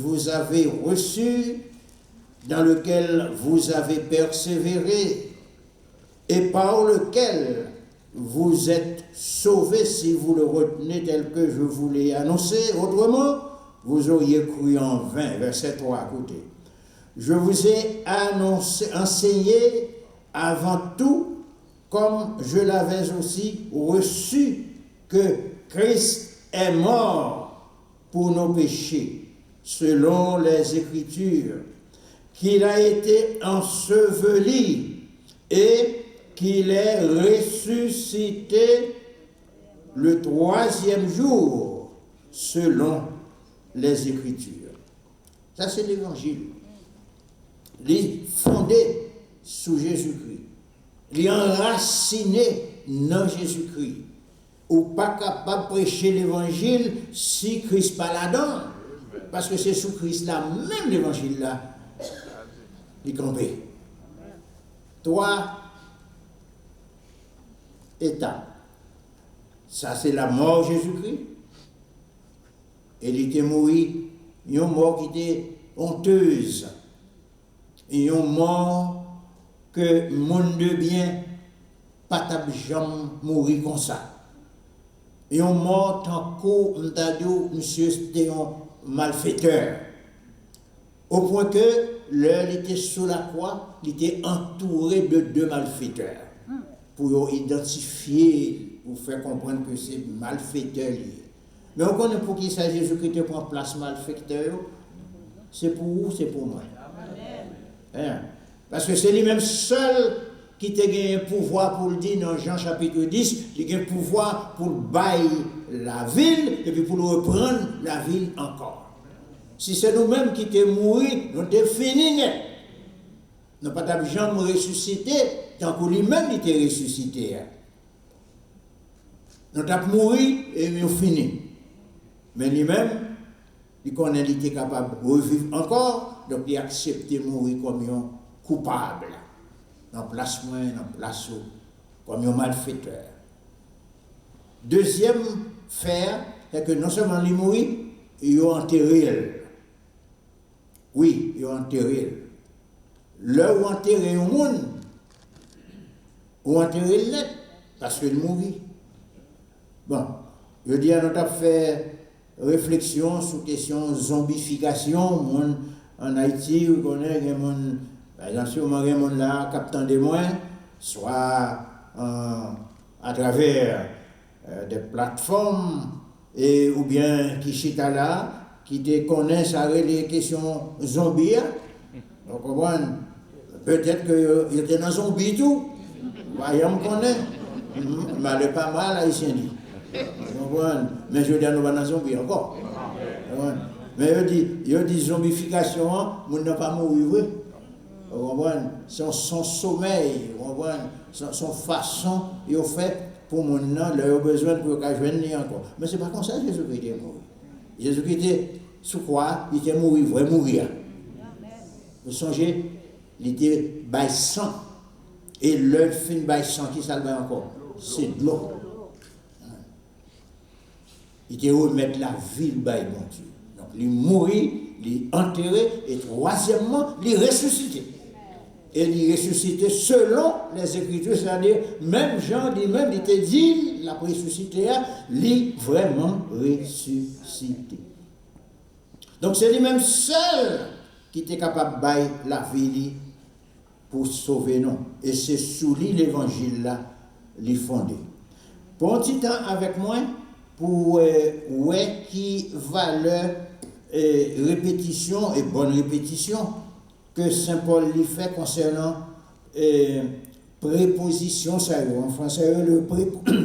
vous avez reçu, dans lequel vous avez persévéré, et par lequel vous êtes sauvés si vous le retenez tel que je vous l'ai annoncé. Autrement, vous auriez cru en vain. Verset 3 à côté. Je vous ai enseigné avant tout, comme je l'avais aussi reçu, que Christ est mort pour nos péchés, selon les Écritures, qu'il a été enseveli et qu'il est ressuscité le 3e jour, selon les Écritures. Ça, c'est l'Évangile. Il est fondé sous Jésus-Christ. Il est enraciné dans Jésus-Christ. Ou pas capable de prêcher l'Évangile si Christ pas là-dedans. Parce que c'est sous Christ là, même l'Évangile là, il est campé. 3 étapes. Ça, c'est la mort de Jésus-Christ. Il était mort, une mort qui était honteuse. Et une mort que le monde de bien, pas jamais mourir comme ça. Et une mort tant que monsieur c'était un malfaiteur. Au point que l'heure était sous la croix, il était entouré de 2 malfaiteurs. Pour identifier, pour faire comprendre que c'est malfaiteur lié. Mais on connaît pour qui ça Jésus-Christ prend place malfaiteur. C'est pour vous, c'est pour moi. Hein? Parce que c'est lui-même seul qui a gagné un pouvoir pour le dire dans Jean chapitre 10, il a un pouvoir pour bailler la ville et puis pour reprendre la ville encore. Si c'est nous-mêmes qui sommes morts, nous sommes finis. Nous n'avons pas jamais ressuscité tant que lui-même était ressuscité. Nous sommes morts et nous sommes finis. Mais lui-même, il connaît qu'il était capable de revivre encore, donc il a accepté de mourir comme un coupable. Dans place moins, dans place où, comme un malfaiteur. Deuxième fait, c'est que non seulement il mourit, il a enterré. Oui, il a enterré. Là où enterré au monde, ou enterré le net, parce qu'il mourit. Bon, je dis à notre fait réflexion sur la question de zombification. En Haïti, vous connaissez, il y a par exemple, si vous avez un monde là, captant des moins, soit à travers des plateformes, ou bien qui chita là, qui connaissent les questions zombies. Donc, vous comprenez? Peut-être qu'il était dans zombie tout. Voyons, on connaît. Mais pas mal, haïtien dit. Mais je dis à nous dans zombie encore. Mais il dit zombification, nous n'avons pas mourir. Vous comprenez? Son sommeil, son façon, il a fait pour mon nom, il a besoin pour qu'il joigne encore. Mais ce n'est pas comme ça que Jésus-Christ est mort. Jésus-Christ était sous quoi? Il était mort, il voulait mourir. Vous songez, il était bail sang. Et le fin bail sang, qui ça le bail encore? C'est de l'eau. Il était remettre la vie, le bail, mon Dieu. Donc, il mourit, il est enterré, et troisièmement, il est ressuscité. Et il est ressuscité selon les Écritures, c'est-à-dire, même Jean dit, même il était dit, la ressuscité, il est vraiment ressuscité. Donc, c'est lui-même seul qui était capable de bailler la vie pour sauver nous. Et c'est sous lui l'évangile là, les fondé. Pour un petit temps avec moi, pour ouais qui valeur répétition et bonne répétition que Saint Paul lui fait concernant préposition, ça en français le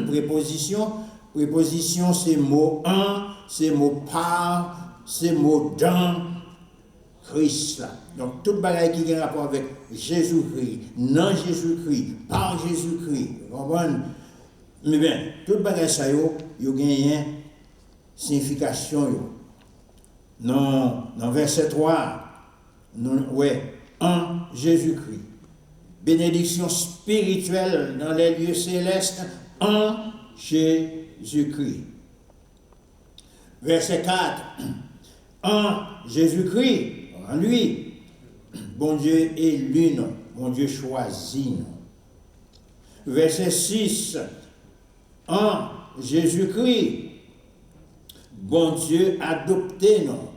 préposition. Préposition c'est mot en, c'est mot par, c'est mot dans Christ là. Donc toute bagaille qui a rapport avec Jésus-Christ, non Jésus-Christ, par Jésus-Christ, vous comprenez? Mais bien, toute bagaille ça yo gagne signification yo. Non, dans verset 3, ouais, en Jésus-Christ. Bénédiction spirituelle dans les lieux célestes en Jésus-Christ. Verset 4. En Jésus-Christ, en lui, bon Dieu élu, non. Bon Dieu choisi, non. Verset 6, en Jésus-Christ, bon Dieu adopté, non.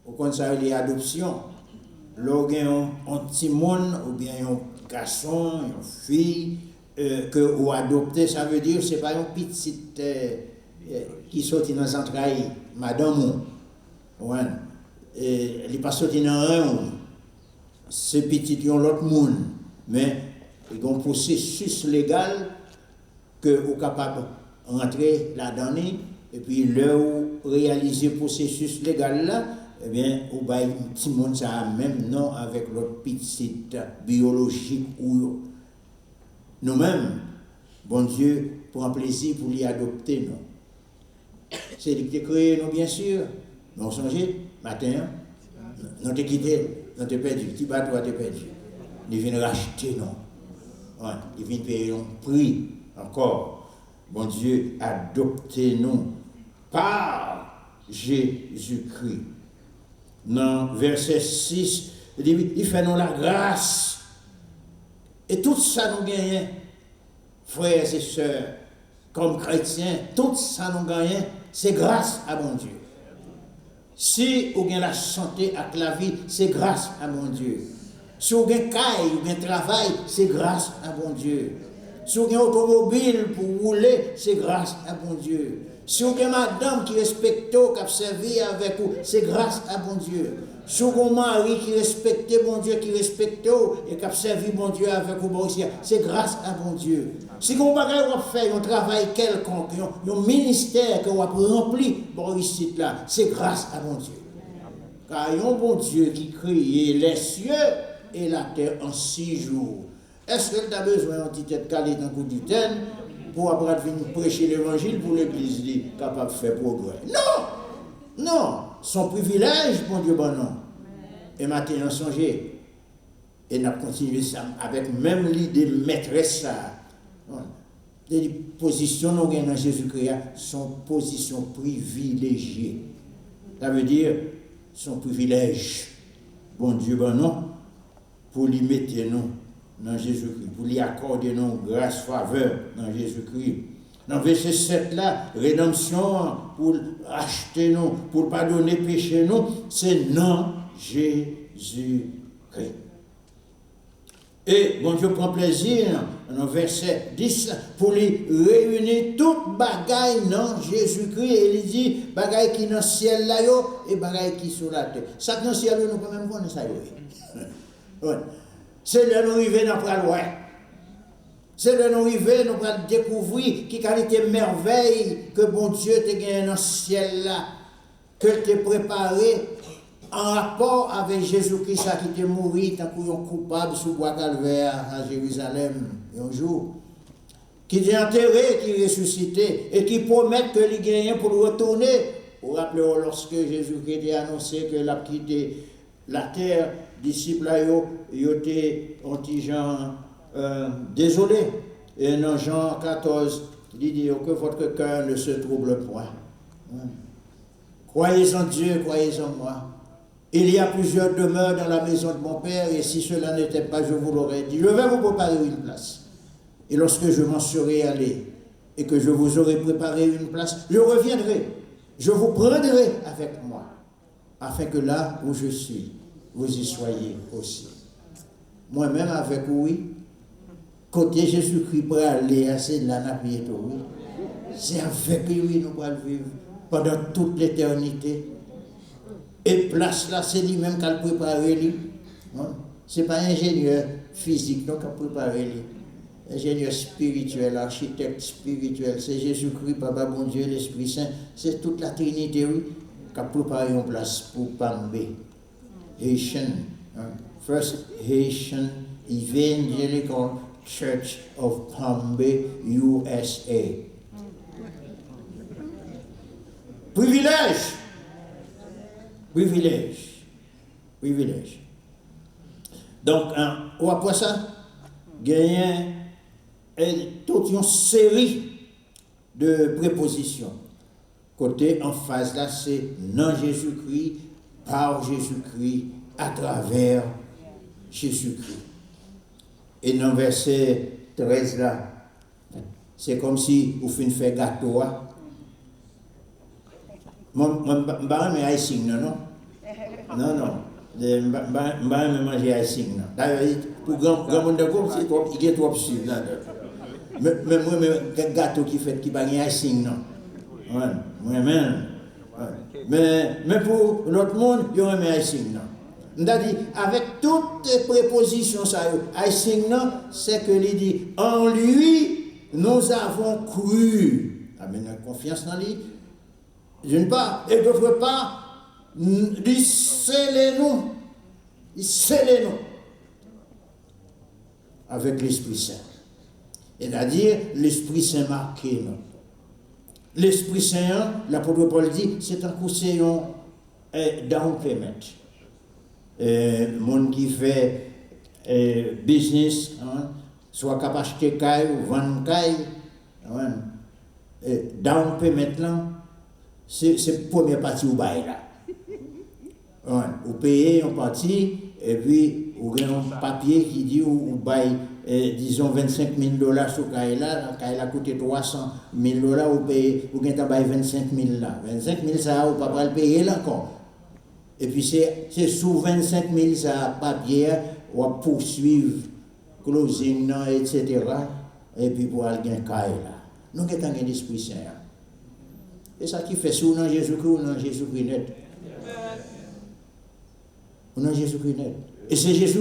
Au contraire, les adoptions. Lorsqu'on a un petit monde, ou bien un garçon, une fille, que ou adopté, ça veut dire que ce n'est pas un petit qui sortit dans les entrailles, madame. Ouais. Il n'est pas sorti dans un. C'est petit, ils ont l'autre monde. Mais il y a un processus légal que vous êtes capable de rentrer là-dedans. Et puis, là où réaliser le processus légal là, eh bien, vous avez un petit monde, ça a même nom avec l'autre petit biologique ou nous-mêmes. Bon Dieu prend plaisir pour l'y adopter, non? C'est lui qui a créé, nous, bien sûr. Mais on songeait, matin, nous t'es quitté, nous t'es perdu, petit bateau t'es perdu. Il vient racheter, non? Ouais, il vient payer un prix encore. Bon Dieu adopté nous par Jésus-Christ. Dans verset 6, il fait nous la grâce. Et tout ça nous gagne, frères et sœurs, comme chrétiens, tout ça nous gagne, c'est grâce à mon Dieu. Si vous avez la santé avec la vie, c'est grâce à mon Dieu. Si vous avez un caille, vous avez un travail, c'est grâce à mon Dieu. Si vous avez un automobile pour rouler, c'est grâce à mon Dieu. Si vous avez madame qui respecte, qui a servi avec vous, c'est grâce à mon Dieu. Si vous avez un mari qui respecte mon Dieu, qui respecte et qui a servi mon Dieu avec vous, c'est grâce à mon Dieu. Si vous avez fait un travail quelconque, un ministère que vous avez rempli, bon, ici, là, c'est grâce à mon Dieu. Car il y a un bon Dieu qui crée les cieux et la terre en 6 jours. Est-ce que tu as besoin d'un petit tête calée dans le coup du thème pour après venir prêcher l'évangile pour l'église capable de faire progrès? Non! Non! Son privilège, mon Dieu, bon non. Et maintenant, songez. Et nous avons continué ça avec même l'idée de maîtresse ça. Les positions nous gagnons dans Jésus-Christ sont positions privilégiées. Ça veut dire son privilège. Bon Dieu, bon non, pour lui mettre nous dans Jésus-Christ, pour lui accorder nos grâce, faveur dans Jésus-Christ. Dans verset 7 là, rédemption pour acheter nous, pour pardonner péché nous, c'est dans Jésus-Christ. Et bon Dieu prend plaisir dans verset 10 pour lui réunir toute bagaille dans Jésus-Christ. Et il dit bagaille qui dans le ciel là et bagaille qui sur la terre. Ça dans le ciel nous pas même connaître ça. Ouais. C'est là nous arriver dans la loi. C'est là nous arriver nous allons découvrir qui qualité merveille que bon Dieu t'a gagné dans le ciel là, que t'a préparé en rapport avec Jésus-Christ qui était mort tant qu'on coupable sous bois calvaire à Jérusalem un jour, qui est enterré, qui est ressuscité et qui promet que il gagne pour retourner. Vous rappelez lorsque Jésus-Christ a annoncé que l'a quitté la terre, disciples ils étaient anti-gens désolés. Et dans Jean 14, il dit que votre cœur ne se trouble point. Croyez en Dieu, croyez en moi. Il y a plusieurs demeures dans la maison de mon Père, et si cela n'était pas, je vous l'aurais dit. Je vais vous préparer une place. Et lorsque je m'en serai allé, et que je vous aurai préparé une place, je reviendrai, je vous prendrai avec moi, afin que là où je suis, vous y soyez aussi. Moi-même avec oui, côté Jésus-Christ pour aller à c'est là n'a prié tout oui. C'est avec lui nous allons vivre pendant toute l'éternité. Et place là, c'est lui-même qui a préparé lui. Ce n'est pas un ingénieur physique qui a préparé lui. Ingénieur spirituel, architecte spirituel, c'est Jésus-Christ, Papa, bon Dieu, l'Esprit Saint, c'est toute la Trinité, oui, qui a préparé une place pour Pambé. Haitian, First Haitian Evangelical Church of Pambé, USA. Privilège. Privilège. Privilège. Donc, après ça, il y a toute une série de prépositions. Côté en phase là, c'est non Jésus-Christ, par Jésus-Christ, à travers Jésus-Christ. Et dans le verset 13 là, c'est comme si vous faites gâteau. Moi, je ne vais pas icing, non? Non, non. Je ne vais pas manger icing. D'ailleurs, pour grand monde de groupe, il est trop sûr. Mais moi, quel gâteau qui fait qui ne va pas icing, non? Moi-même. Mais pour l'autre monde, il y a un icing, non? C'est-à-dire, avec toutes les prépositions, icing, non, c'est que il dit, en lui, nous avons cru. Amen, confiance dans lui. D'une part, et d'autre part, il scellez-nous. Il scellez-nous avec l'Esprit Saint. C'est-à-dire, l'Esprit Saint marqué, non? L'Esprit Saint, l'apôtre Paul dit, c'est un conseillon down payment. Le monde qui fait business, hein, soit capable d'acheter caille ou vendre caille, hein, down payment là, c'est la première partie où bail là. Ouais, vous payez une partie et puis vous avez un papier qui dit vous bail disons 25 000 $ sur Kaila, Kaila coûte 300 000 $, vous payez, vous avez 25 000 là. 25 000 ça, vous ne pouvez pas le payer là encore. Et puis c'est sous 25 000 ça, papier, on va poursuivre, closing, etc. Et puis pour aller gagner Kaila. Nous avons un l'Esprit Saint. C'est ça qui fait sous Jésus-Christ ou non Jésus-Christ net. Ou non Jésus-Christ net. Et c'est Jésus